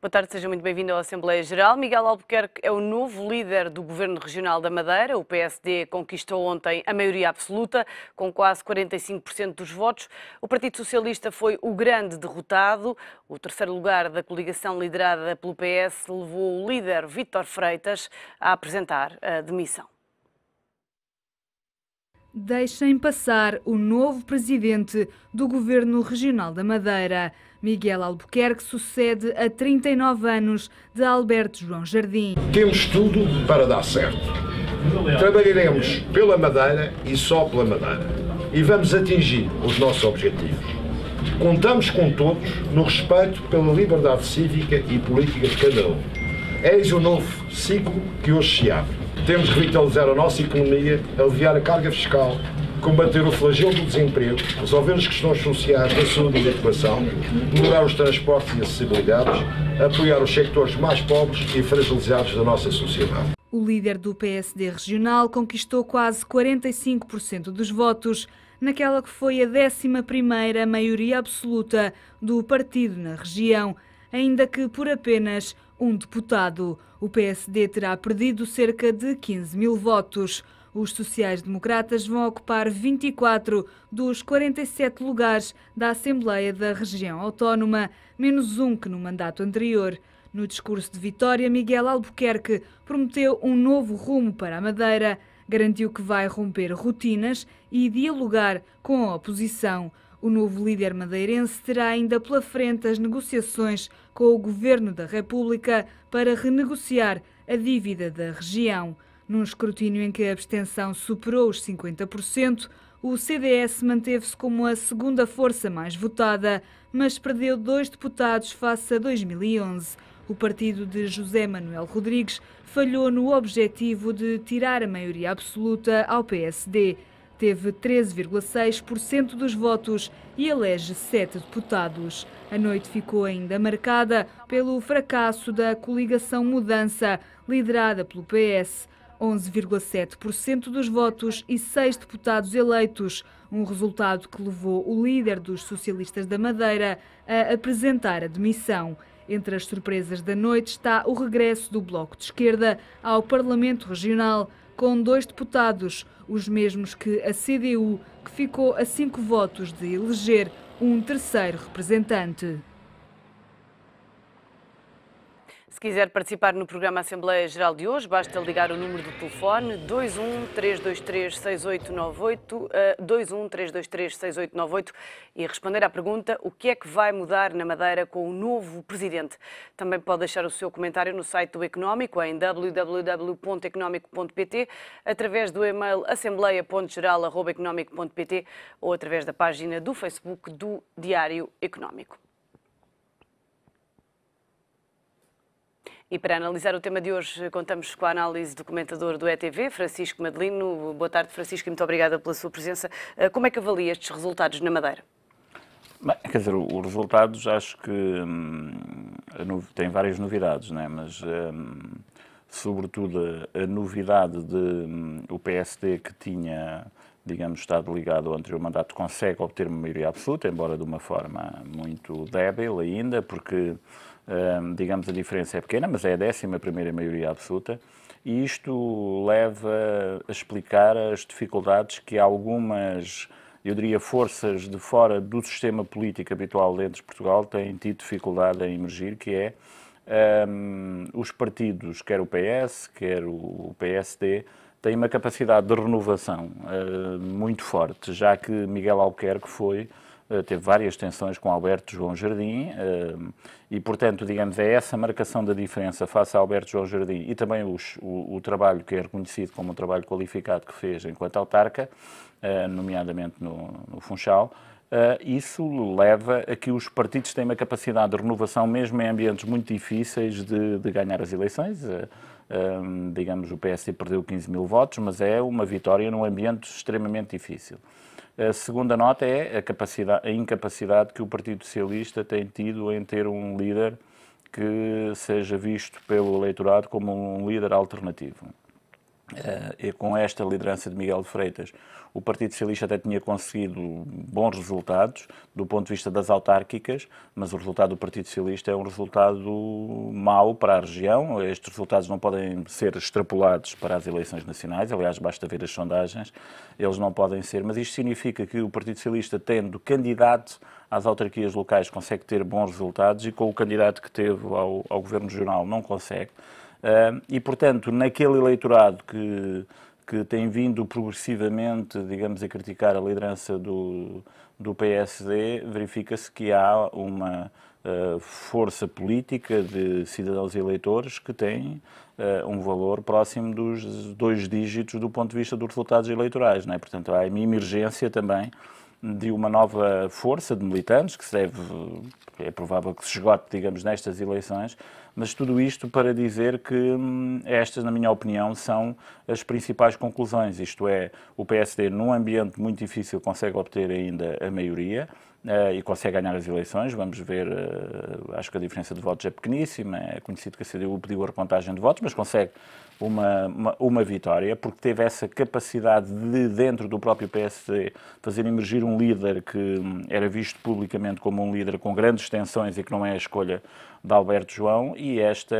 Boa tarde, seja muito bem-vindo à Assembleia Geral. Miguel Albuquerque é o novo líder do Governo Regional da Madeira. O PSD conquistou ontem a maioria absoluta, com quase 45% dos votos. O Partido Socialista foi o grande derrotado. O terceiro lugar da coligação liderada pelo PS levou o líder Vítor Freitas a apresentar a demissão. Deixem passar o novo presidente do Governo Regional da Madeira. Miguel Albuquerque sucede a 39 anos de Alberto João Jardim. Temos tudo para dar certo. Trabalharemos pela Madeira e só pela Madeira. E vamos atingir os nossos objetivos. Contamos com todos no respeito pela liberdade cívica e política de cada um. Eis o novo ciclo que hoje se abre. Temos de revitalizar a nossa economia, aliviar a carga fiscal, combater o flagelo do desemprego, resolver as questões sociais da saúde e da educação, melhorar os transportes e acessibilidades, apoiar os sectores mais pobres e fragilizados da nossa sociedade. O líder do PSD regional conquistou quase 45% dos votos, naquela que foi a 11ª maioria absoluta do partido na região, ainda que por apenas um deputado. O PSD terá perdido cerca de 15 mil votos. Os sociais-democratas vão ocupar 24 dos 47 lugares da Assembleia da Região Autónoma, menos um que no mandato anterior. No discurso de vitória, Miguel Albuquerque prometeu um novo rumo para a Madeira, garantiu que vai romper rotinas e dialogar com a oposição. O novo líder madeirense terá ainda pela frente as negociações com o Governo da República para renegociar a dívida da região. Num escrutínio em que a abstenção superou os 50%, o CDS manteve-se como a segunda força mais votada, mas perdeu 2 deputados face a 2011. O partido de José Manuel Rodrigues falhou no objetivo de tirar a maioria absoluta ao PSD. Teve 13,6% dos votos e elege 7 deputados. A noite ficou ainda marcada pelo fracasso da coligação Mudança, liderada pelo PS. 11,7% dos votos e 6 deputados eleitos, um resultado que levou o líder dos socialistas da Madeira a apresentar a demissão. Entre as surpresas da noite está o regresso do Bloco de Esquerda ao Parlamento Regional, com 2 deputados, os mesmos que a CDU, que ficou a 5 votos de eleger um terceiro representante. Se quiser participar no programa Assembleia Geral de hoje, basta ligar o número do telefone 21-323-6898, 21-323-6898 e responder à pergunta: o que é que vai mudar na Madeira com o novo presidente? Também pode deixar o seu comentário no site do Económico, em www.economico.pt, através do e-mail assembleia.geral@economico.pt ou através da página do Facebook do Diário Económico. E para analisar o tema de hoje, contamos com a análise do comentador do ETV, Francisco Madelino. Boa tarde, Francisco, e muito obrigada pela sua presença. Como é que avalia estes resultados na Madeira? Bem, quer dizer, os resultados acho que têm várias novidades, não é? Mas sobretudo a novidade de o PSD, que tinha, digamos, estado ligado ao anterior mandato, consegue obter uma maioria absoluta, embora de uma forma muito débil ainda, porque digamos, a diferença é pequena, mas é a 11ª maioria absoluta, e isto leva a explicar as dificuldades que algumas, eu diria, forças de fora do sistema político habitual dentro de Portugal têm tido dificuldade em emergir, que é os partidos, quer o PS, quer o PSD, têm uma capacidade de renovação muito forte, já que Miguel Albuquerque teve várias tensões com Alberto João Jardim e, portanto, digamos, é essa marcação da diferença face a Alberto João Jardim e também o trabalho que é reconhecido como um trabalho qualificado que fez enquanto autarca, nomeadamente no Funchal. Isso leva a que os partidos têm uma capacidade de renovação mesmo em ambientes muito difíceis de ganhar as eleições. Digamos, o PSD perdeu 15 mil votos, mas é uma vitória num ambiente extremamente difícil. A segunda nota é a incapacidade que o Partido Socialista tem tido em ter um líder que seja visto pelo eleitorado como um líder alternativo. e com esta liderança de Miguel de Freitas, o Partido Socialista até tinha conseguido bons resultados do ponto de vista das autárquicas, mas o resultado do Partido Socialista é um resultado mau para a região. Estes resultados não podem ser extrapolados para as eleições nacionais, aliás, basta ver as sondagens, eles não podem ser, mas isto significa que o Partido Socialista, tendo candidato às autarquias locais, consegue ter bons resultados, e com o candidato que teve ao Governo Regional não consegue. E, portanto, naquele eleitorado que tem vindo progressivamente, digamos, a criticar a liderança do PSD, verifica-se que há uma força política de cidadãos e eleitores que tem um valor próximo dos 2 dígitos do ponto de vista dos resultados eleitorais, não é? Portanto, há uma emergência também de uma nova força de militantes, que é provável que se esgote, digamos, nestas eleições, mas tudo isto para dizer que estas, na minha opinião, são as principais conclusões. Isto é, o PSD, num ambiente muito difícil, consegue obter ainda a maioria e consegue ganhar as eleições. Vamos ver, acho que a diferença de votos é pequeníssima, é conhecido que a CDU pediu a recontagem de votos, mas consegue uma vitória, porque teve essa capacidade de, dentro do próprio PSD, fazer emergir um líder que era visto publicamente como um líder com grandes extensões e que não é a escolha de Alberto João, e esta,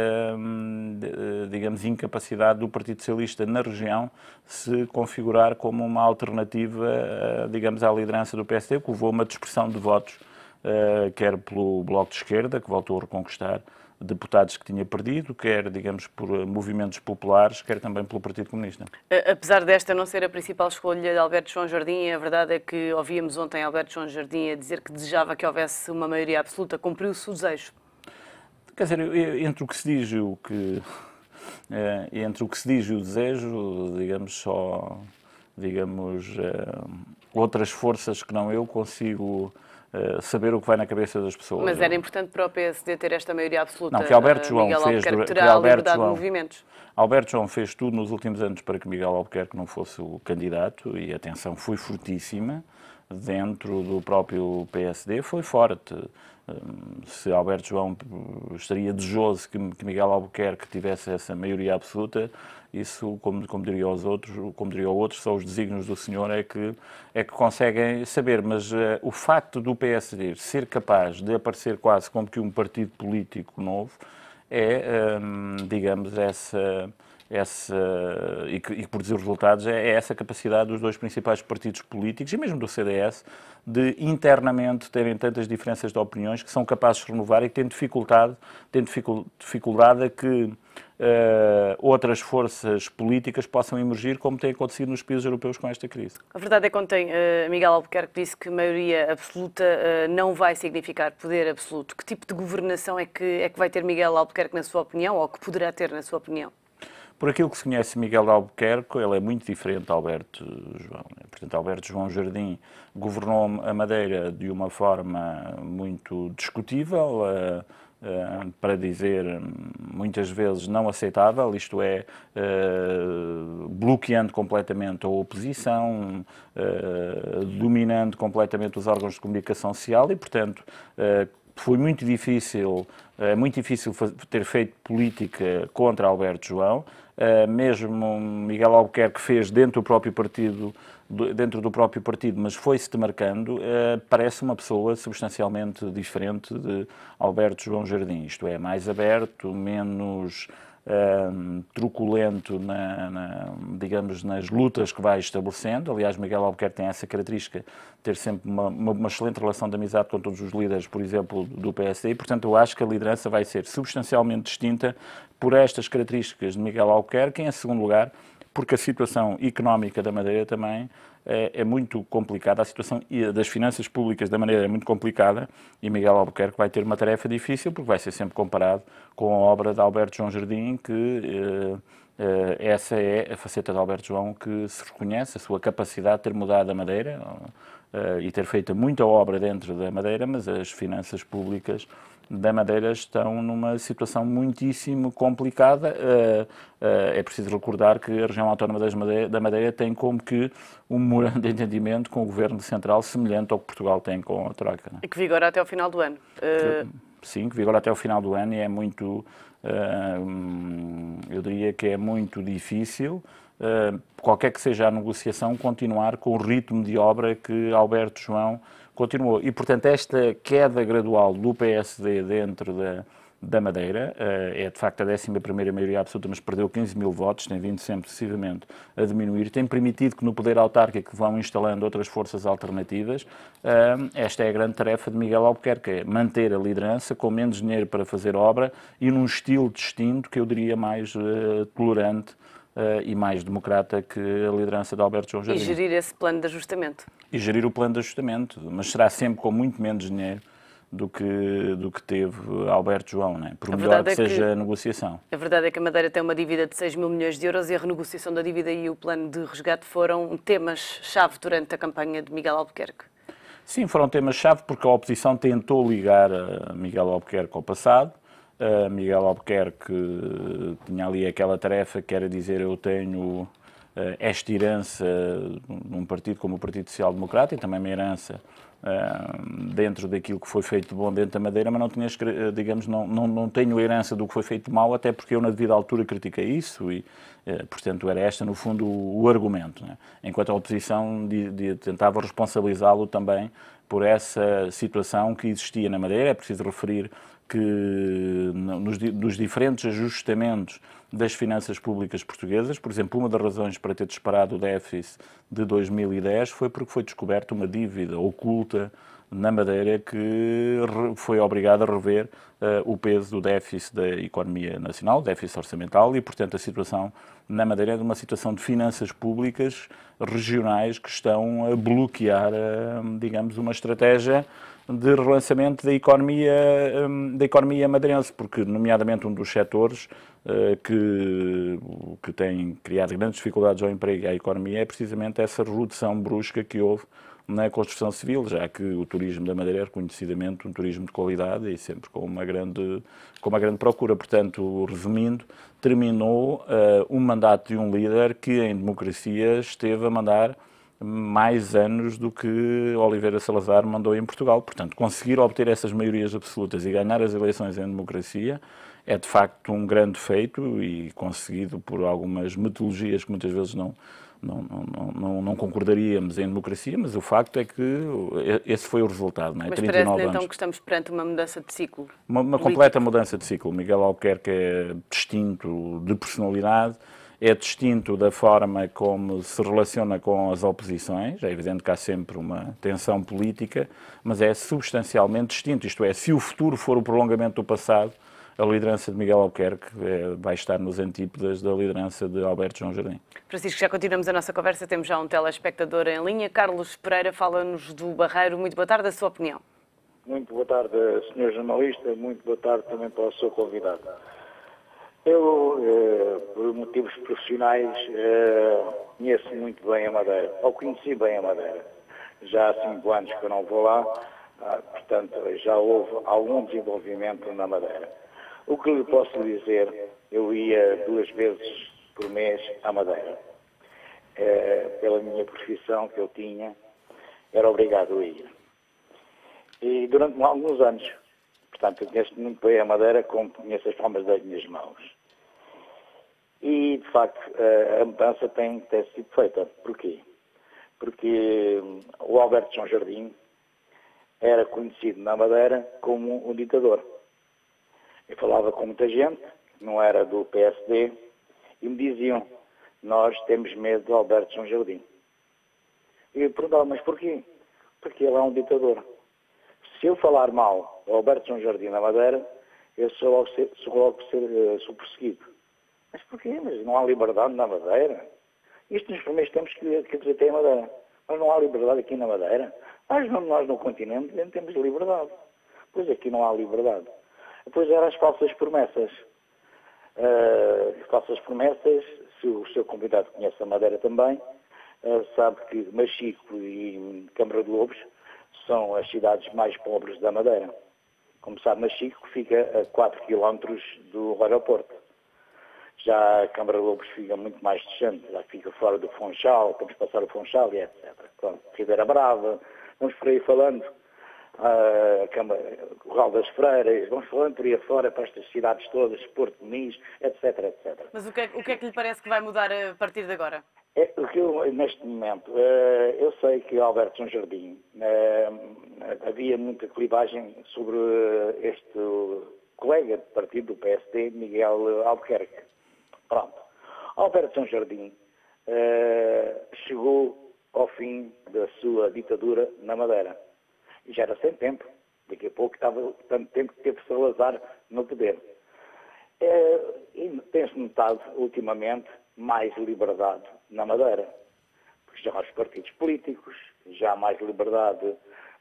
digamos, incapacidade do Partido Socialista na região se configurar como uma alternativa, digamos, à liderança do PSD, que levou a uma dispersão de votos, quer pelo Bloco de Esquerda, que voltou a reconquistar deputados que tinha perdido, quer, digamos, por movimentos populares, quer também pelo Partido Comunista. Apesar desta não ser a principal escolha de Alberto João Jardim, a verdade é que ouvíamos ontem Alberto João Jardim a dizer que desejava que houvesse uma maioria absoluta. Cumpriu-se o desejo? Quer dizer, entre o que se diz e o desejo, digamos, só, digamos, outras forças que não eu consigo saber o que vai na cabeça das pessoas. Mas era importante para o PSD ter esta maioria absoluta? Não, que Alberto João fez... Alberto João fez tudo nos últimos anos para que Miguel Albuquerque não fosse o candidato, e a tensão foi fortíssima dentro do próprio PSD, foi forte. Se Alberto João estaria desejoso que Miguel Albuquerque tivesse essa maioria absoluta, isso, como diriam outros, são os desígnios do senhor é que conseguem saber. Mas o facto do PSD ser capaz de aparecer quase como que um partido político novo é, digamos, e produzir resultados é essa capacidade dos 2 principais partidos políticos, e mesmo do CDS, de internamente terem tantas diferenças de opiniões que são capazes de renovar e que têm dificuldade a que outras forças políticas possam emergir, como tem acontecido nos países europeus com esta crise. A verdade é que ontem Miguel Albuquerque disse que maioria absoluta não vai significar poder absoluto. Que tipo de governação é que vai ter Miguel Albuquerque, na sua opinião, ou que poderá ter, na sua opinião? Por aquilo que se conhece Miguel Albuquerque, ele é muito diferente de Alberto João. Portanto, Alberto João Jardim governou a Madeira de uma forma muito discutível, para dizer muitas vezes não aceitável, isto é, bloqueando completamente a oposição, dominando completamente os órgãos de comunicação social, e, portanto, foi muito difícil ter feito política contra Alberto João. Mesmo Miguel Albuquerque fez dentro do próprio partido, mas foi-se demarcando, parece uma pessoa substancialmente diferente de Alberto João Jardim, isto é, mais aberto, menos truculento digamos, nas lutas que vai estabelecendo. Aliás, Miguel Albuquerque tem essa característica de ter sempre uma excelente relação de amizade com todos os líderes, por exemplo, do PSD, e, portanto, eu acho que a liderança vai ser substancialmente distinta por estas características de Miguel Albuquerque, em segundo lugar, porque a situação económica da Madeira também é muito complicada, a situação das finanças públicas da Madeira é muito complicada, e Miguel Albuquerque vai ter uma tarefa difícil, porque vai ser sempre comparado com a obra de Alberto João Jardim, que essa é a faceta de Alberto João que se reconhece, a sua capacidade de ter mudado a Madeira e ter feito muita obra dentro da Madeira, mas as finanças públicas da Madeira estão numa situação muitíssimo complicada. É preciso recordar que a região autónoma da Madeira tem como que um memorando de entendimento com o Governo Central semelhante ao que Portugal tem com a Troika. E que vigora até ao final do ano. Sim, que vigora até ao final do ano, e é muito, eu diria que é muito difícil qualquer que seja a negociação, continuar com o ritmo de obra que Alberto João continuou. E, portanto, esta queda gradual do PSD dentro da Madeira, é de facto a 11ª maioria absoluta, mas perdeu 15 mil votos, tem vindo sempre sucessivamente a diminuir, tem permitido que no poder autárquico vão instalando outras forças alternativas. Esta é a grande tarefa de Miguel Albuquerque, é manter a liderança com menos dinheiro para fazer obra e num estilo distinto, que eu diria mais tolerante e mais democrata que a liderança de Alberto João Jardim. E gerir esse plano de ajustamento. E gerir o plano de ajustamento, mas será sempre com muito menos dinheiro do que teve Alberto João, não é? Por melhor que seja a negociação. A verdade é que a Madeira tem uma dívida de 6 mil milhões de euros e a renegociação da dívida e o plano de resgate foram temas-chave durante a campanha de Miguel Albuquerque. Sim, foram temas-chave porque a oposição tentou ligar a Miguel Albuquerque ao passado. Miguel Albuquerque tinha ali aquela tarefa que era dizer: eu tenho esta herança num partido como o Partido Social Democrata e também uma herança dentro daquilo que foi feito de bom dentro da Madeira, mas não tinha, digamos, não tenho herança do que foi feito de mal, até porque eu na devida altura critiquei isso e, portanto, era esta, no fundo, o argumento, né? Enquanto a oposição tentava responsabilizá-lo também por essa situação que existia na Madeira. É preciso referir que nos diferentes ajustamentos das finanças públicas portuguesas, por exemplo, uma das razões para ter disparado o déficit de 2010 foi porque foi descoberta uma dívida oculta na Madeira que foi obrigada a rever o peso do déficit da economia nacional, déficit orçamental, e, portanto, a situação na Madeira é de uma situação de finanças públicas regionais que estão a bloquear, digamos, uma estratégia de relançamento da economia madeirense, porque, nomeadamente, um dos setores que tem criado grandes dificuldades ao emprego e à economia é precisamente essa redução brusca que houve na construção civil, já que o turismo da Madeira é reconhecidamente um turismo de qualidade e sempre com uma grande procura. Portanto, resumindo, terminou um mandato de um líder que, em democracia, esteve a mandar mais anos do que Oliveira Salazar mandou em Portugal. Portanto, conseguir obter essas maiorias absolutas e ganhar as eleições em democracia é, de facto, um grande feito e conseguido por algumas metodologias que muitas vezes não concordaríamos em democracia, mas o facto é que esse foi o resultado. Não é? Mas parece-lhe então que estamos perante uma mudança de ciclo? Uma completa mudança de ciclo. Miguel Albuquerque é distinto de personalidade, é distinto da forma como se relaciona com as oposições. É evidente que há sempre uma tensão política, mas é substancialmente distinto. Isto é, se o futuro for o prolongamento do passado, a liderança de Miguel Albuquerque vai estar nos antípodas da liderança de Alberto João Jardim. Francisco, já continuamos a nossa conversa, temos já um telespectador em linha. Carlos Pereira fala-nos do Barreiro. Muito boa tarde, a sua opinião. Muito boa tarde, Sr. jornalista, muito boa tarde também para o seu convidado. Eu, por motivos profissionais, conheço muito bem a Madeira, ou conheci bem a Madeira. Já há 5 anos que eu não vou lá, portanto já houve algum desenvolvimento na Madeira. O que lhe posso dizer, eu ia 2 vezes por mês à Madeira. Pela minha profissão que eu tinha, era obrigado a ir. E durante alguns anos, portanto, eu conheço muito bem a Madeira, como conheço as palmas das minhas mãos. E, de facto, a mudança tem sido feita. Porquê? Porque o Alberto João Jardim era conhecido na Madeira como um ditador. Eu falava com muita gente, que não era do PSD, e me diziam: nós temos medo do Alberto João Jardim. E eu perguntava: mas porquê? Porque ele é um ditador. Se eu falar mal do Alberto João Jardim na Madeira, eu sou perseguido. Mas porquê? Mas não há liberdade na Madeira? Isto nos primeiros tempos que tem a Madeira. Mas não há liberdade aqui na Madeira? Nós no continente não temos liberdade. Pois aqui não há liberdade. Depois eram as falsas promessas. Falsas promessas, se o seu convidado conhece a Madeira também, sabe que Machico e Câmara de Lobos são as cidades mais pobres da Madeira. Como sabe, Machico fica a 4 km do aeroporto. Já a Câmara de Lobos fica muito mais distante, já fica fora do Funchal, temos que passar o Funchal e etc. Pronto, Ribeira Brava, vamos por aí falando. a Câmara, o Corral das Freiras, vamos falando por aí afora para estas cidades todas, Porto de Nis, etc, etc. Mas o que é que lhe parece que vai mudar a partir de agora? O que eu, neste momento, eu sei que Alberto João Jardim, havia muita clivagem sobre este colega de partido do PSD, Miguel Albuquerque. Pronto. Alberto João Jardim chegou ao fim da sua ditadura na Madeira. E já era sem tempo. Daqui a pouco estava tanto tempo que teve Salazar no poder. E tem-se notado, ultimamente, mais liberdade na Madeira. Porque já há os partidos políticos, já há mais liberdade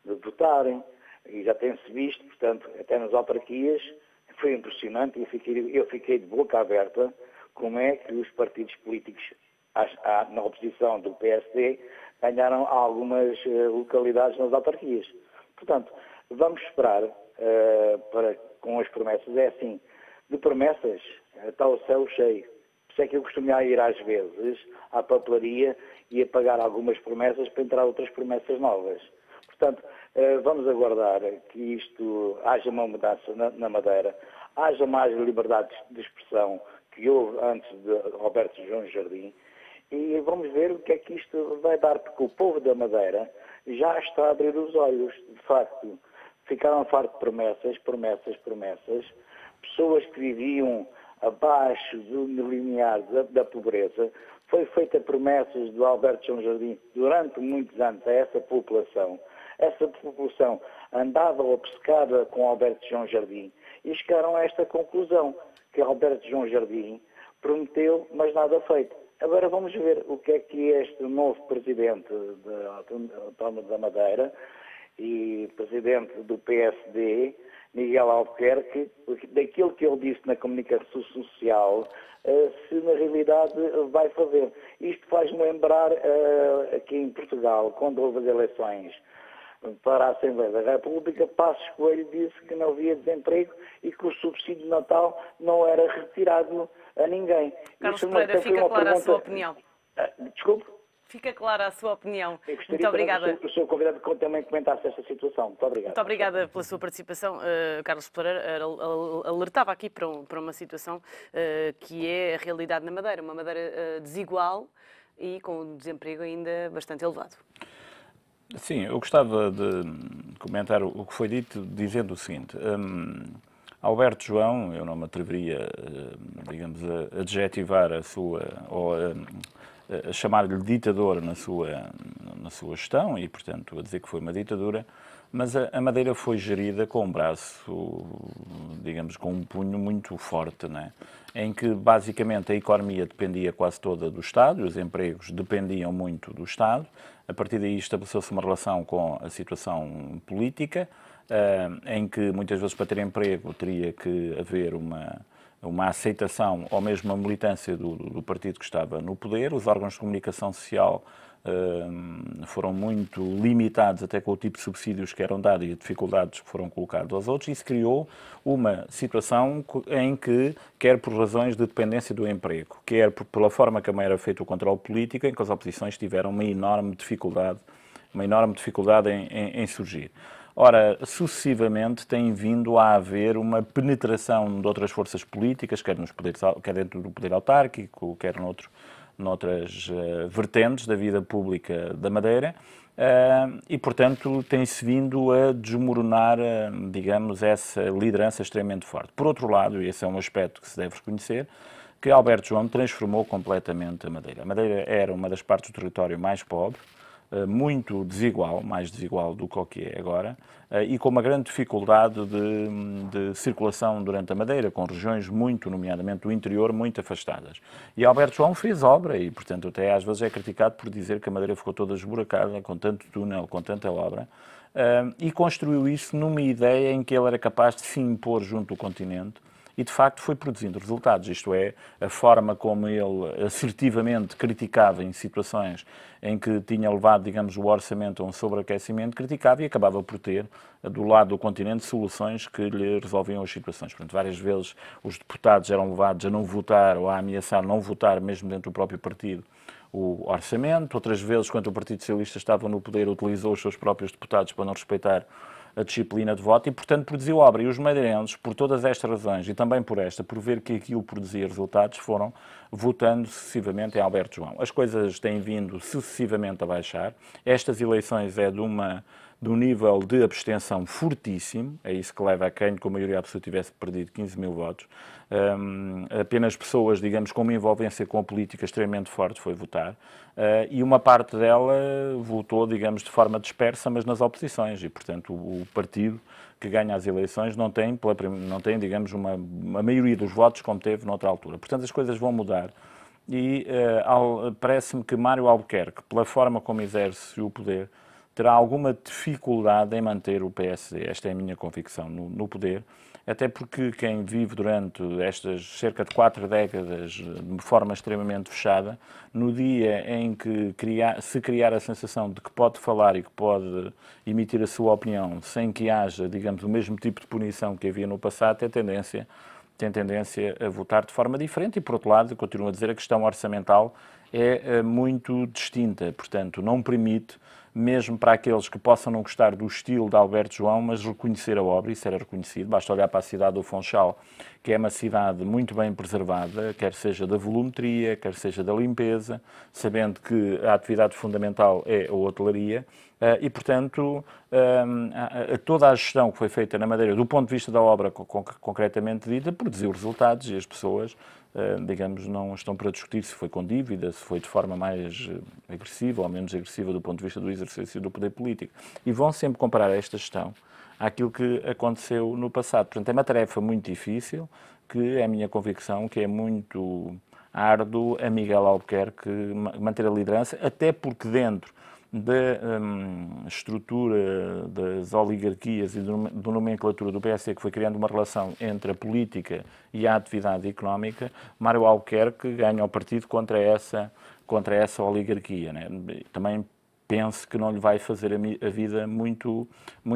de votarem, e já tem-se visto, portanto, até nas autarquias, foi impressionante, e eu fiquei de boca aberta como é que os partidos políticos na oposição do PSD ganharam algumas localidades nas autarquias. Portanto, vamos esperar com as promessas. É assim, de promessas está o céu cheio. Por isso é que eu costumo ir às vezes à papelaria e a pagar algumas promessas para entrar outras promessas novas. Portanto, vamos aguardar que haja uma mudança na Madeira, haja mais liberdade de expressão que houve antes de Alberto João Jardim, e vamos ver o que é que isto vai dar, porque o povo da Madeira já está a abrir os olhos. De facto, ficaram fartos de promessas, promessas, promessas. Pessoas que viviam abaixo do limiar da pobreza. Foi feita promessas do Alberto João Jardim durante muitos anos a essa população. Essa população andava obcecada com Alberto João Jardim e chegaram a esta conclusão, que Alberto João Jardim prometeu, mas nada feito. Agora vamos ver o que é que este novo presidente da Madeira e presidente do PSD, Miguel Albuquerque, daquilo que ele disse na comunicação social, se na realidade vai fazer. Isto faz-me lembrar aqui em Portugal, quando houve as eleições para a Assembleia da República, Passos Coelho disse que não havia desemprego e que o subsídio de Natal não era retirado a ninguém. Carlos Pereira, fica clara a sua opinião. Desculpe? Fica clara a sua opinião. Muito obrigada. O seu convidado que também comentasse esta situação. Muito obrigado. Muito obrigada pela sua participação. Carlos Pereira alertava aqui para uma situação que é a realidade na Madeira. Uma Madeira desigual e com o desemprego ainda bastante elevado. Sim, eu gostava de comentar o que foi dito, dizendo o seguinte. Alberto João, eu não me atreveria, digamos, a adjetivar a sua, ou a chamar-lhe ditador na sua gestão e, portanto, a dizer que foi uma ditadura, mas a Madeira foi gerida com um braço, digamos, com um punho muito forte, não é? Em que, basicamente, a economia dependia quase toda do Estado, os empregos dependiam muito do Estado. A partir daí estabeleceu-se uma relação com a situação política, em que, muitas vezes, para ter emprego, teria que haver uma aceitação ou mesmo uma militância do partido que estava no poder. Os órgãos de comunicação social foram muito limitados até com o tipo de subsídios que eram dados e as dificuldades que foram colocadas aos outros. Isso criou uma situação em que, quer por razões de dependência do emprego, quer pela forma como era feito o controle político, em que as oposições tiveram uma enorme dificuldade em surgir. Ora, sucessivamente tem vindo a haver uma penetração de outras forças políticas, quer dentro do poder autárquico, quer noutras vertentes da vida pública da Madeira, e, portanto, tem-se vindo a desmoronar, digamos, essa liderança extremamente forte. Por outro lado, e esse é um aspecto que se deve reconhecer, que Alberto João transformou completamente a Madeira. A Madeira era uma das partes do território mais pobre, muito desigual, mais desigual do que o que é agora, e com uma grande dificuldade de circulação durante a Madeira, com regiões muito, nomeadamente do interior, muito afastadas. E Alberto João fez obra e, portanto, até às vezes é criticado por dizer que a Madeira ficou toda esburacada, com tanto túnel, com tanta obra, e construiu isso numa ideia em que ele era capaz de se impor junto ao continente, e, de facto, foi produzindo resultados, isto é, a forma como ele assertivamente criticava em situações em que tinha levado, digamos, o orçamento a um sobreaquecimento, criticava e acabava por ter, do lado do continente, soluções que lhe resolviam as situações. Portanto, várias vezes os deputados eram levados a não votar ou a ameaçar não votar, mesmo dentro do próprio partido, o orçamento. Outras vezes, quando o Partido Socialista estava no poder, utilizou os seus próprios deputados para não respeitar a disciplina de voto e, portanto, produziu obra. E os madeirenses, por todas estas razões e também por esta, por ver que aquilo produzia resultados, foram votando sucessivamente em Alberto João. As coisas têm vindo sucessivamente a baixar. Estas eleições é de um nível de abstenção fortíssimo, é isso que leva a quem, com a maioria absoluta, tivesse perdido 15 mil votos. Apenas pessoas, digamos, com uma envolvência com a política extremamente forte foi votar, e uma parte dela votou, digamos, de forma dispersa, mas nas oposições, e, portanto, o partido que ganha as eleições não tem, digamos, a maioria dos votos como teve noutra altura. Portanto, as coisas vão mudar. E parece-me que Mário Albuquerque, pela forma como exerce o poder, terá alguma dificuldade em manter o PSD, esta é a minha convicção, no poder, até porque quem vive durante estas cerca de 4 décadas de forma extremamente fechada, no dia em que se criar a sensação de que pode falar e que pode emitir a sua opinião sem que haja, digamos, o mesmo tipo de punição que havia no passado, tem tendência a votar de forma diferente e, por outro lado, continuo a dizer, a questão orçamental é muito distinta, portanto, não permite, mesmo para aqueles que possam não gostar do estilo de Alberto João, mas reconhecer a obra, isso era reconhecido, basta olhar para a cidade do Funchal, que é uma cidade muito bem preservada, quer seja da volumetria, quer seja da limpeza, sabendo que a atividade fundamental é a hotelaria, e, portanto, toda a gestão que foi feita na Madeira, do ponto de vista da obra concretamente dita, produziu resultados e as pessoas, digamos, não estão para discutir se foi com dívida, se foi de forma mais agressiva ou menos agressiva do ponto de vista do exercício do poder político. E vão sempre comparar esta gestão àquilo que aconteceu no passado. Portanto, é uma tarefa muito difícil, que é a minha convicção, que é muito árduo a Miguel Albuquerque manter a liderança, até porque dentro da estrutura das oligarquias e da nomenclatura do PSD, que foi criando uma relação entre a política e a atividade económica, Mário Albuquerque ganha o partido contra essa oligarquia, né? Também penso que não lhe vai fazer a vida muito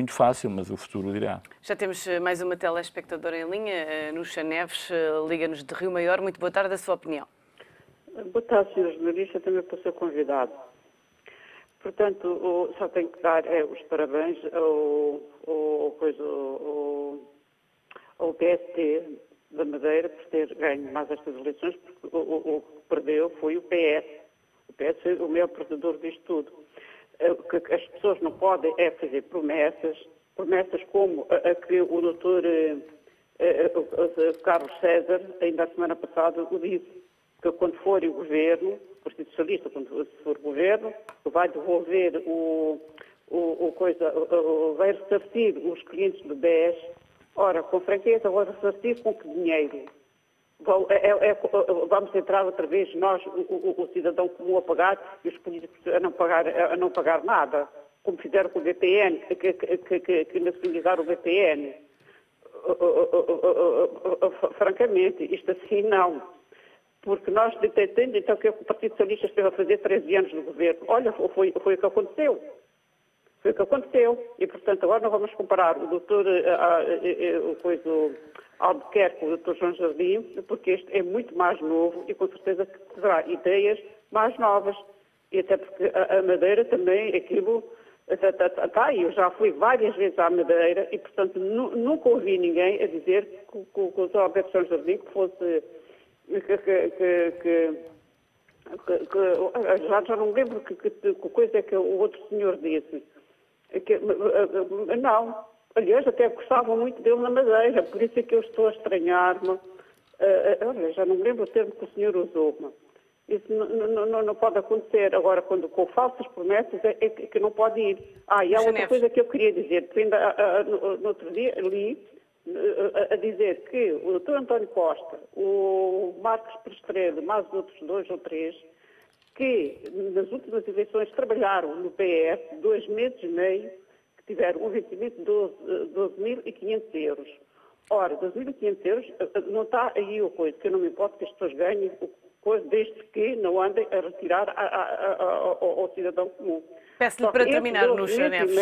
fácil, mas o futuro dirá. Já temos mais uma telespectadora em linha, Nuxa Neves, liga-nos de Rio Maior. Muito boa tarde, a sua opinião. Boa tarde, Sr. Jornalista, também para o seu convidado. Portanto, só tenho que dar os parabéns ao PSD da Madeira por ter ganho mais estas eleições, porque o que perdeu foi o PS. O PS foi o maior perdedor disto tudo. O que as pessoas não podem é fazer promessas como a que o doutor Carlos César, ainda a semana passada, o disse, que quando for o governo, o Partido Socialista, quando for o governo, vai devolver vai ressarcir os clientes do BES. Ora, com franqueza, vai ressarcir com que dinheiro? Vamos entrar outra vez nós, o cidadão comum, a pagar e os políticos a não pagar nada, como fizeram com o BPN, que nacionalizaram o BPN. Francamente, isto assim não. Porque nós entendemos então que o Partido Socialista esteve a fazer 13 anos no governo. Olha, foi o que aconteceu. Foi o que aconteceu. E, portanto, agora não vamos comparar o doutor Albuquerque com o doutor João Jardim, porque este é muito mais novo e com certeza que terá ideias mais novas. E até porque a Madeira também, aquilo está aí. Eu já fui várias vezes à Madeira e, portanto, nunca ouvi ninguém a dizer que o doutor Alberto João Jardim que fosse... já não me lembro que coisa é que o outro senhor disse. Não. Aliás, até gostavam muito dele na Madeira, por isso é que eu estou a estranhar-me. Já não me lembro o termo que o senhor usou. Isso não pode acontecer. Agora, quando com falsas promessas, é que não pode ir. E há outra coisa que eu queria dizer. No outro dia li a dizer que o Dr. António Costa, o Marcos Prestrelo, mais outros 2 ou 3, que nas últimas eleições trabalharam no PS 2 meses e meio, que tiveram um vencimento de 12.500 euros. Ora, 12.500 euros, não está aí o coisa, que eu não me importo que as pessoas ganhem coisa, desde que não andem a retirar ao cidadão comum. Peço-lhe para terminar, Nuxa Neves.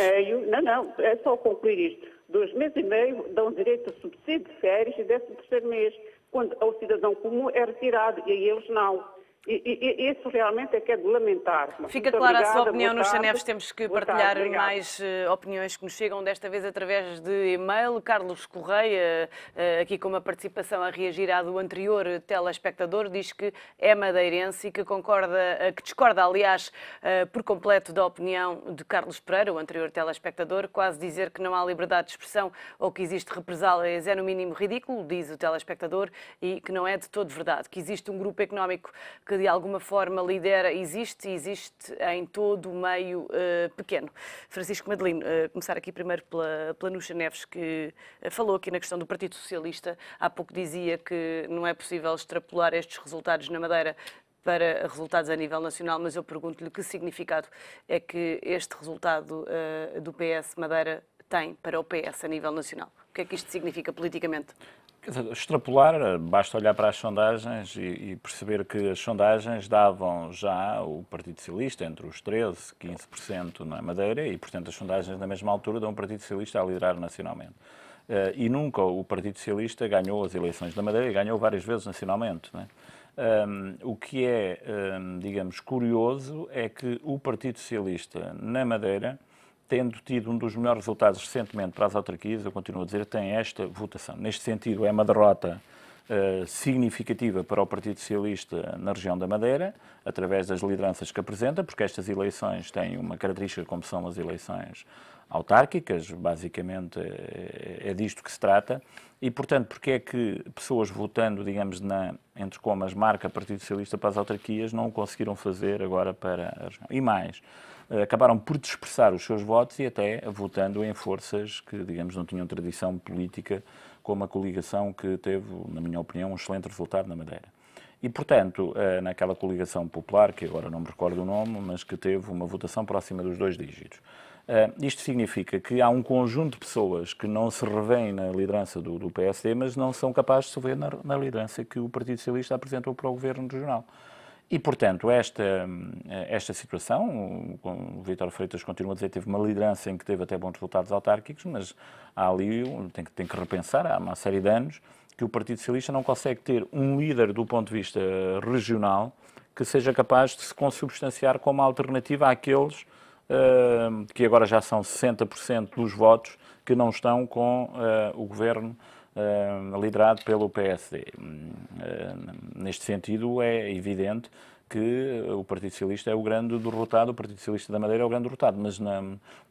Não, é só concluir isto. 2 meses e meio dão direito a subsídio de férias e 13º mês, quando ao cidadão comum é retirado e a eles não. Isso realmente é que é de lamentar. Fica clara a sua opinião nos Chaneves, temos que partilhar mais opiniões que nos chegam, desta vez através de e-mail. Carlos Correia, aqui com uma participação a reagir à do anterior telespectador, diz que é madeirense e que discorda, aliás, por completo da opinião de Carlos Pereira, o anterior telespectador, quase dizer que não há liberdade de expressão ou que existe represálias é no mínimo ridículo, diz o telespectador, e que não é de todo verdade, que existe um grupo económico que de alguma forma lidera, existe em todo o meio pequeno. Francisco Madelino, começar aqui primeiro pela Nuxa Neves, que falou aqui na questão do Partido Socialista. Há pouco dizia que não é possível extrapolar estes resultados na Madeira para resultados a nível nacional, mas eu pergunto-lhe que significado é que este resultado do PS Madeira tem para o PS a nível nacional. O que é que isto significa politicamente? Extrapolar, basta olhar para as sondagens e perceber que as sondagens davam já o Partido Socialista entre os 13% e 15% na Madeira e, portanto, as sondagens na mesma altura dão o Partido Socialista a liderar nacionalmente. E nunca o Partido Socialista ganhou as eleições da Madeira e ganhou várias vezes nacionalmente, não é? O que é, digamos, curioso é que o Partido Socialista na Madeira, tendo tido um dos melhores resultados recentemente para as autarquias, eu continuo a dizer, tem esta votação. Neste sentido, é uma derrota significativa para o Partido Socialista na região da Madeira, através das lideranças que apresenta, porque estas eleições têm uma característica como são as eleições autárquicas, basicamente é disto que se trata, e, portanto, porque é que pessoas votando, digamos, entre comas, marca Partido Socialista para as autarquias, não o conseguiram fazer agora para a região. E mais, acabaram por dispersar os seus votos e até votando em forças que, digamos, não tinham tradição política, como a coligação que teve, na minha opinião, um excelente resultado na Madeira. E, portanto, naquela coligação popular, que agora não me recordo o nome, mas que teve uma votação próxima dos 2 dígitos. Isto significa que há um conjunto de pessoas que não se revêem na liderança do PSD, mas não são capazes de se ver na liderança que o Partido Socialista apresentou para o Governo Regional. E, portanto, esta situação, o Vítor Freitas continua a dizer que teve uma liderança em que teve até bons resultados autárquicos, mas há ali, tem que repensar, há uma série de anos, que o Partido Socialista não consegue ter um líder do ponto de vista regional que seja capaz de se consubstanciar como alternativa àqueles que agora já são 60% dos votos que não estão com o governo liderado pelo PSD. Neste sentido, é evidente que o Partido Socialista é o grande derrotado, o Partido Socialista da Madeira é o grande derrotado, mas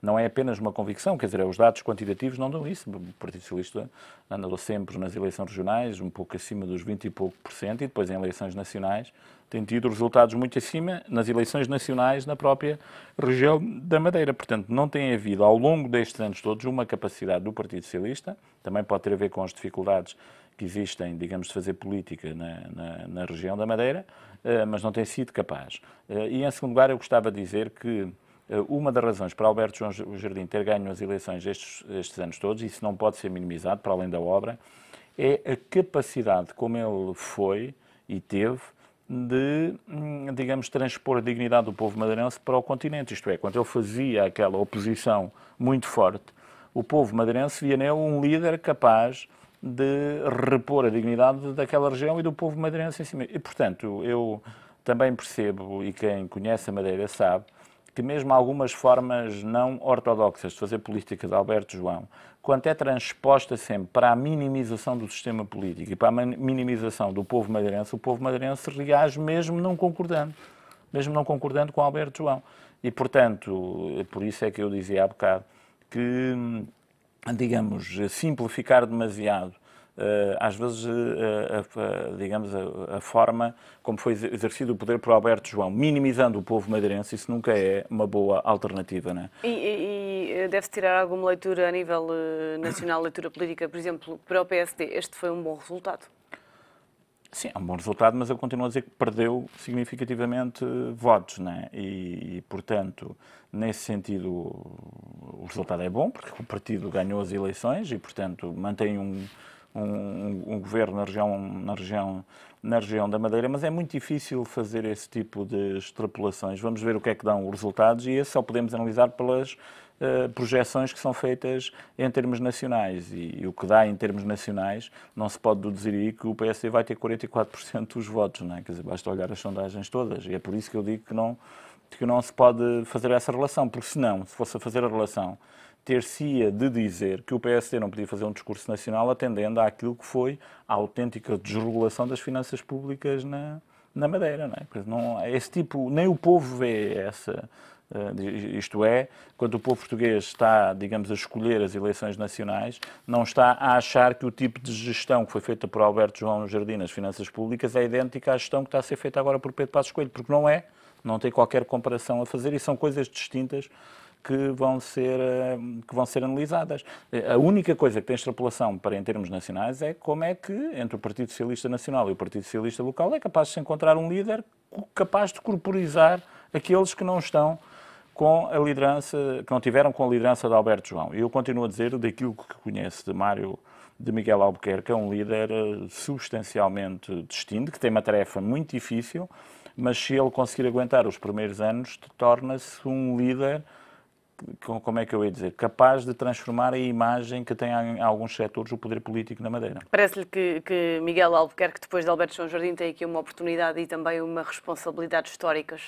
não é apenas uma convicção, quer dizer, os dados quantitativos não dão isso. O Partido Socialista andou sempre nas eleições regionais, um pouco acima dos 20 e pouco por cento, e depois em eleições nacionais tem tido resultados muito acima nas eleições nacionais na própria região da Madeira. Portanto, não tem havido, ao longo destes anos todos, uma capacidade do Partido Socialista, também pode ter a ver com as dificuldades que existem, digamos, de fazer política na região da Madeira, mas não tem sido capaz. E, em segundo lugar, eu gostava de dizer que uma das razões para Alberto João Jardim ter ganho as eleições estes anos todos, e isso não pode ser minimizado, para além da obra, é a capacidade como ele foi e teve de, digamos, transpor a dignidade do povo madeirense para o continente. Isto é, quando ele fazia aquela oposição muito forte, o povo madeirense via nele um líder capaz de repor a dignidade daquela região e do povo madeirense em cima. E, portanto, eu também percebo, e quem conhece a Madeira sabe, que mesmo algumas formas não ortodoxas de fazer política de Alberto João, quando é transposta sempre para a minimização do sistema político e para a minimização do povo madeirense, o povo madeirense reage mesmo não concordando com Alberto João. E, portanto, por isso é que eu dizia há bocado que, digamos, simplificar demasiado, às vezes, digamos, a forma como foi exercido o poder por Alberto João, minimizando o povo madeirense, isso nunca é uma boa alternativa, não é? E deve-se tirar alguma leitura a nível nacional, leitura política, por exemplo, para o PSD, este foi um bom resultado? Sim, é um bom resultado, mas eu continuo a dizer que perdeu significativamente votos, não é? E, portanto, nesse sentido, o resultado é bom, porque o partido ganhou as eleições e, portanto, mantém um governo na região da Madeira, mas é muito difícil fazer esse tipo de extrapolações. Vamos ver o que é que dão os resultados e esse só podemos analisar pelas projeções que são feitas em termos nacionais. E o que dá em termos nacionais não se pode deduzir aí que o PSD vai ter 44% dos votos, não é? Quer dizer, basta olhar as sondagens todas. E é por isso que eu digo que não se pode fazer essa relação, porque senão, se fosse a fazer a relação, ter-se-ia de dizer que o PSD não podia fazer um discurso nacional atendendo àquilo que foi a autêntica desregulação das finanças públicas na Madeira, não é? Porque não, esse tipo, nem o povo vê essa... Isto é, quando o povo português está, digamos, a escolher as eleições nacionais, não está a achar que o tipo de gestão que foi feita por Alberto João Jardim nas finanças públicas é idêntica à gestão que está a ser feita agora por Pedro Passos Coelho, porque não é, não tem qualquer comparação a fazer e são coisas distintas que vão ser analisadas. A única coisa que tem extrapolação para em termos nacionais é como é que, entre o Partido Socialista Nacional e o Partido Socialista Local, é capaz de se encontrar um líder capaz de corporizar aqueles que não estão com a liderança, que não tiveram com a liderança de Alberto João. E eu continuo a dizer, daquilo que conheço de Miguel Albuquerque, é um líder substancialmente distinto, que tem uma tarefa muito difícil, mas se ele conseguir aguentar os primeiros anos, torna-se um líder, como é que eu ia dizer, capaz de transformar a imagem que tem em alguns setores o poder político na Madeira. Parece-lhe que Miguel Albuquerque, depois de Alberto João Jardim, tem aqui uma oportunidade e também uma responsabilidade históricas?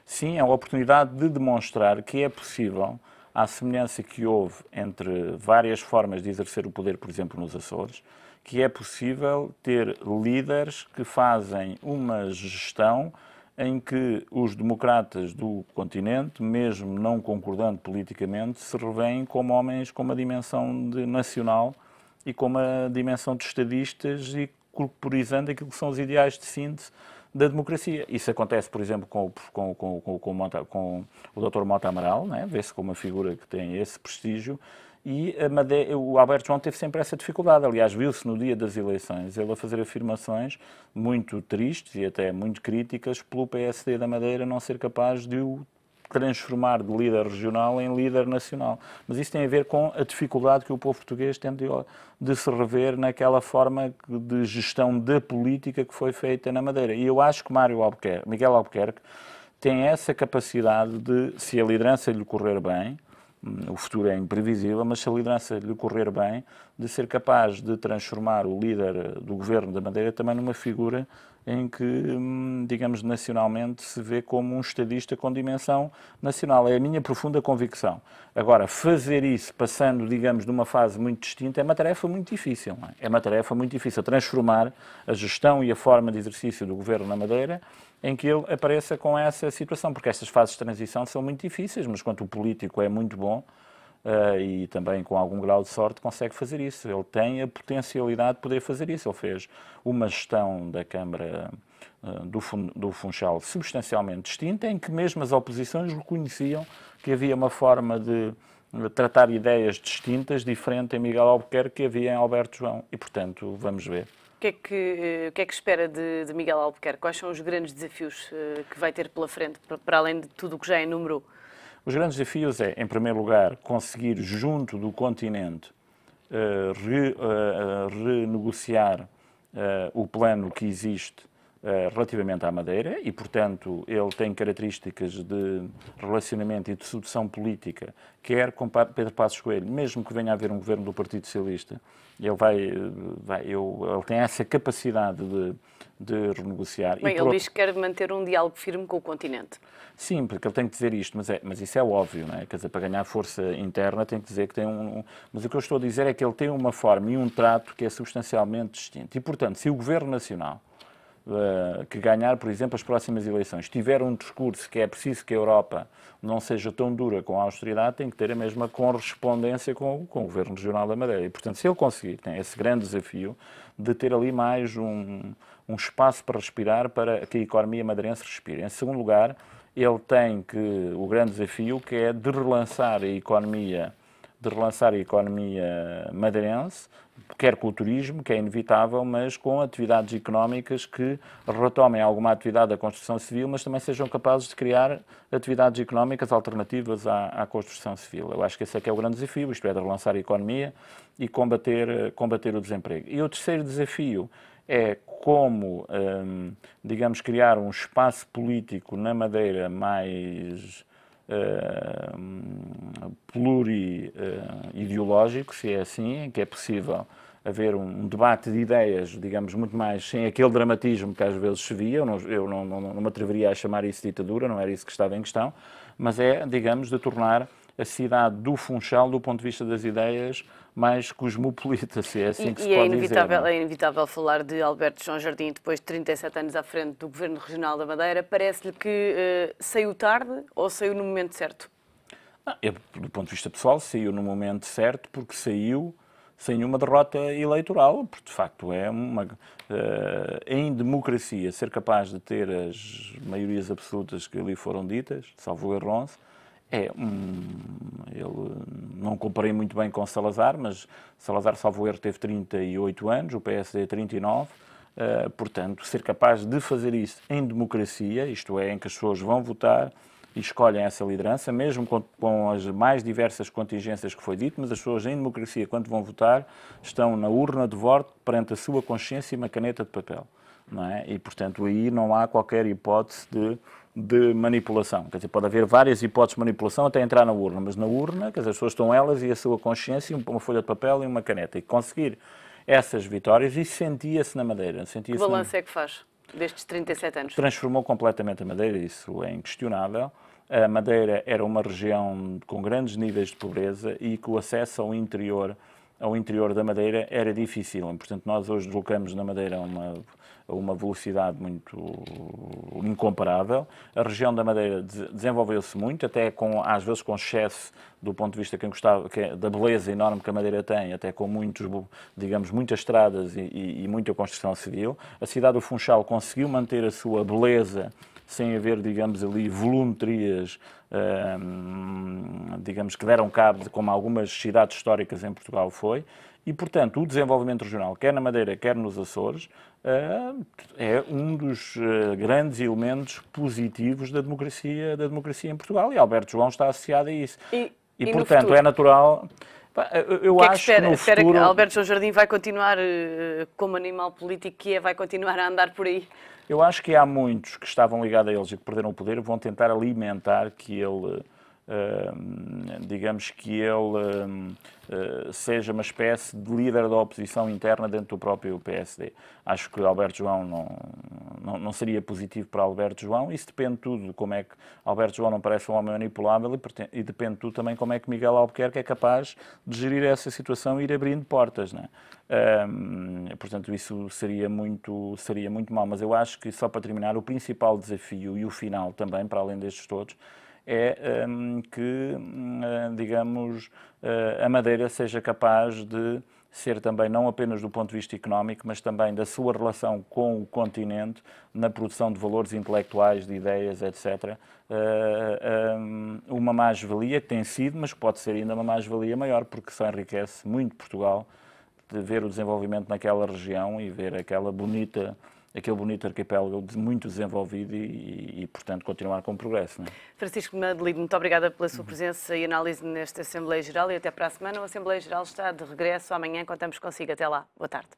Sim, é a oportunidade de demonstrar que é possível, à semelhança que houve entre várias formas de exercer o poder, por exemplo, nos Açores, que é possível ter líderes que fazem uma gestão em que os democratas do continente, mesmo não concordando politicamente, se revêem como homens com uma dimensão nacional e com uma dimensão de estadistas e corporizando aquilo que são os ideais de síntese da democracia. Isso acontece, por exemplo, com o Dr. Mota Amaral, né? Vê-se como uma figura que tem esse prestígio, e o Alberto João teve sempre essa dificuldade. Aliás, viu-se no dia das eleições ele a fazer afirmações muito tristes e até muito críticas pelo PSD da Madeira não ser capaz de o transformar de líder regional em líder nacional. Mas isso tem a ver com a dificuldade que o povo português tem de se rever naquela forma de gestão da política que foi feita na Madeira. E eu acho que Miguel Albuquerque tem essa capacidade de, se a liderança lhe correr bem, o futuro é imprevisível, mas se a liderança lhe correr bem, de ser capaz de transformar o líder do governo da Madeira também numa figura em que, digamos, nacionalmente se vê como um estadista com dimensão nacional. É a minha profunda convicção. Agora, fazer isso passando, digamos, de uma fase muito distinta é uma tarefa muito difícil. Não é? É uma tarefa muito difícil transformar a gestão e a forma de exercício do governo na Madeira em que ele apareça com essa situação, porque estas fases de transição são muito difíceis, mas quando o político é muito bom, e também com algum grau de sorte consegue fazer isso. Ele tem a potencialidade de poder fazer isso. Ele fez uma gestão da Câmara do Funchal substancialmente distinta, em que mesmo as oposições reconheciam que havia uma forma de tratar ideias distintas, diferente em Miguel Albuquerque que havia em Alberto João. E, portanto, vamos ver. O que é que espera de Miguel Albuquerque? Quais são os grandes desafios que vai ter pela frente, para além de tudo o que já enumerou? Os grandes desafios é, em primeiro lugar, conseguir junto do continente renegociar o plano que existe relativamente à Madeira e, portanto, ele tem características de relacionamento e de sedução política, quer com Pedro Passos Coelho, mesmo que venha a haver um governo do Partido Socialista, ele tem essa capacidade de renegociar. Bem, ele diz que quer manter um diálogo firme com o continente. Sim, porque ele tem que dizer isto, mas isso é óbvio, não é? Quer dizer, para ganhar força interna tem que dizer que tem Mas o que eu estou a dizer é que ele tem uma forma e um trato que é substancialmente distinto. E, portanto, se o Governo Nacional que ganhar, por exemplo, as próximas eleições, tiver um discurso que é preciso que a Europa não seja tão dura com a austeridade, tem que ter a mesma correspondência com o Governo Regional da Madeira. E, portanto, se ele conseguir, tem esse grande desafio de ter ali mais um espaço para respirar, para que a economia madeirense respire. Em segundo lugar, ele tem o grande desafio que é de relançar a economia de relançar a economia madeirense, quer com o turismo, que é inevitável, mas com atividades económicas que retomem alguma atividade da construção civil, mas também sejam capazes de criar atividades económicas alternativas à construção civil. Eu acho que esse é que é o grande desafio, isto é, de relançar a economia e combater o desemprego. E o terceiro desafio é como, digamos, criar um espaço político na Madeira mais pluri-ideológico, se é assim, em que é possível haver um debate de ideias, digamos, muito mais sem aquele dramatismo que às vezes se via. Eu não me atreveria a chamar isso de ditadura, não era isso que estava em questão, mas é, digamos, de tornar a cidade do Funchal, do ponto de vista das ideias, mais cosmopolita, se é assim que se pode dizer. É inevitável falar de Alberto João Jardim, depois de 37 anos à frente do Governo Regional da Madeira. Parece-lhe que saiu tarde ou saiu no momento certo? Do ponto de vista pessoal, saiu no momento certo, porque saiu sem uma derrota eleitoral, porque de facto em democracia, ser capaz de ter as maiorias absolutas que ali foram ditas, salvo erro, ele não comparei muito bem com Salazar, mas Salazar, salvo erro, teve 38 anos, o PSD 39, portanto, ser capaz de fazer isso em democracia, isto é, em que as pessoas vão votar e escolhem essa liderança, mesmo com as mais diversas contingências que foi dito, mas as pessoas em democracia, quando vão votar, estão na urna de voto perante a sua consciência e uma caneta de papel, não é? E, portanto, aí não há qualquer hipótese de manipulação. Quer dizer, pode haver várias hipóteses de manipulação até entrar na urna, mas na urna, quer dizer, as pessoas estão elas e a sua consciência, uma folha de papel e uma caneta. E conseguir essas vitórias, e sentia-se na Madeira. Que balanço é que faz destes 37 anos? Transformou completamente a Madeira, isso é inquestionável. A Madeira era uma região com grandes níveis de pobreza e que o acesso ao interior da Madeira era difícil. Portanto, nós hoje deslocamos na Madeira a uma velocidade muito incomparável. A região da Madeira desenvolveu-se muito, até às vezes com excesso do ponto de vista da beleza enorme que a Madeira tem, até com muitas estradas e muita construção civil. A cidade do Funchal conseguiu manter a sua beleza sem haver, digamos, ali volumetrias, digamos, que deram cabo, como algumas cidades históricas em Portugal foi, e, portanto, o desenvolvimento regional, quer na Madeira, quer nos Açores, é um dos grandes elementos positivos da democracia em Portugal, e Alberto João está associado a isso. E portanto, é natural... Eu acho que no futuro... que Alberto João Jardim vai continuar como animal político que vai continuar a andar por aí? Eu acho que há muitos que estavam ligados a eles e que perderam o poder, vão tentar alimentar que ele, digamos que ele seja uma espécie de líder da oposição interna dentro do próprio PSD. Acho que Alberto João não seria positivo para Alberto João. Isso depende tudo de como é que Alberto João não parece um homem manipulável e depende tudo também como é que Miguel Albuquerque é capaz de gerir essa situação e ir abrindo portas, não é? Portanto, isso seria muito mal. Mas eu acho que, só para terminar, o principal desafio e o final também, para além destes todos, é que, digamos, a Madeira seja capaz de ser também, não apenas do ponto de vista económico, mas também da sua relação com o continente, na produção de valores intelectuais, de ideias, etc., uma mais-valia que tem sido, mas que pode ser ainda uma mais-valia maior, porque só enriquece muito Portugal de ver o desenvolvimento naquela região e ver aquele bonito arquipélago muito desenvolvido e, portanto, continuar com o progresso. Não é? Francisco Madelino, muito obrigada pela sua presença e análise nesta Assembleia Geral, e até para a semana. A Assembleia Geral está de regresso. Amanhã contamos consigo. Até lá. Boa tarde.